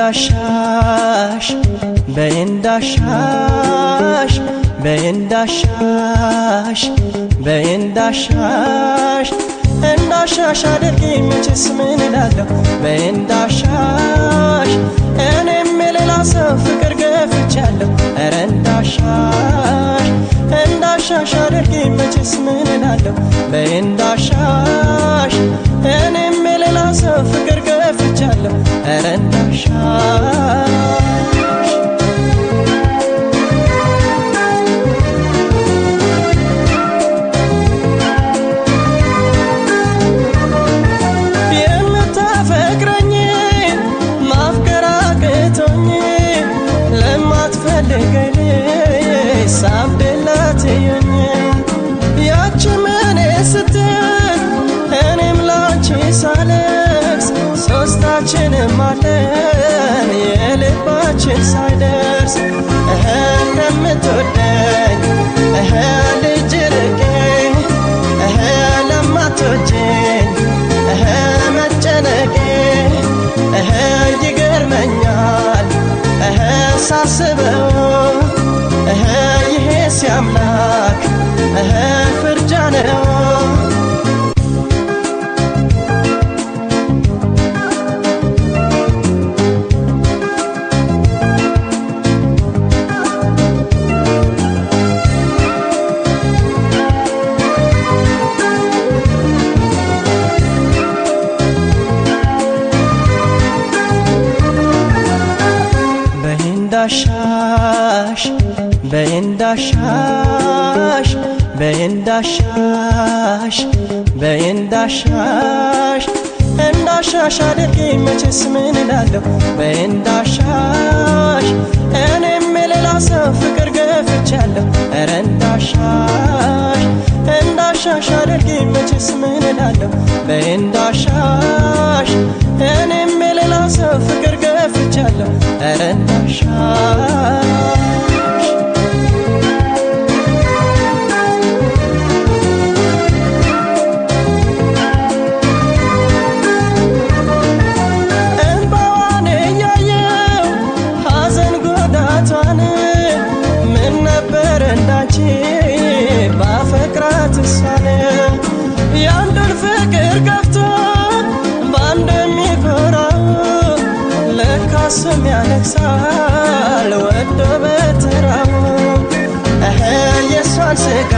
በእንዳሻሽ በእንዳሻሽ በእንዳሻሽ በእንዳሻሽ እንዳሻሽ አድርጊኝ መቼስ ምን እላለሁ በእንዳሻሽ እኔም የሌላ ሰው ፍቅር ገፍቻለሁ ኧረ እንዳሻሽ እንዳሻሽ አድርጊኝ መቼስ ምን እላለሁ በእንዳሻሽ እኔም የሌላ ሰው ፍቅር ገፍቻለሁ ኧረ እንዳሻሽ ሳብደላትየኝ ያቺ ምን ስትል እኔም ላንቺ ሳለቅስ ሶስታችንም አለን የልባችን ሳይደርስ እንደምትወደኝ ልጅ ርቄ ለማትወጂኝ መጨነቄ ይገርመኛል ሳስበው ይሄ ሲያምላክ ፍርጃ ነው በእንዳሻሽ በእንዳሻሽ በእንዳሻሽ በእንዳሻሽ እንዳሻሽ አድርጊኝ መቼስ ምን እላለሁ በእንዳሻሽ እኔም የሌላ ሰው ፍቅር ገፍቻለሁ ኧረ እንዳሻሽ እንዳሻሽ አድርጊኝ መቼስ ምን እላለሁ በእንዳሻሽ እኔም የሌላ ሰው ፍቅር ገፍቻለሁ ኧረ እንዳሻሽ ባፈቅራት እሷን ያንዱን ፍቅር ገፍቶ ባንድ የሚኮራው ለካሱም ያለቅሳል ወዶ በተራው የእሷን ስጋ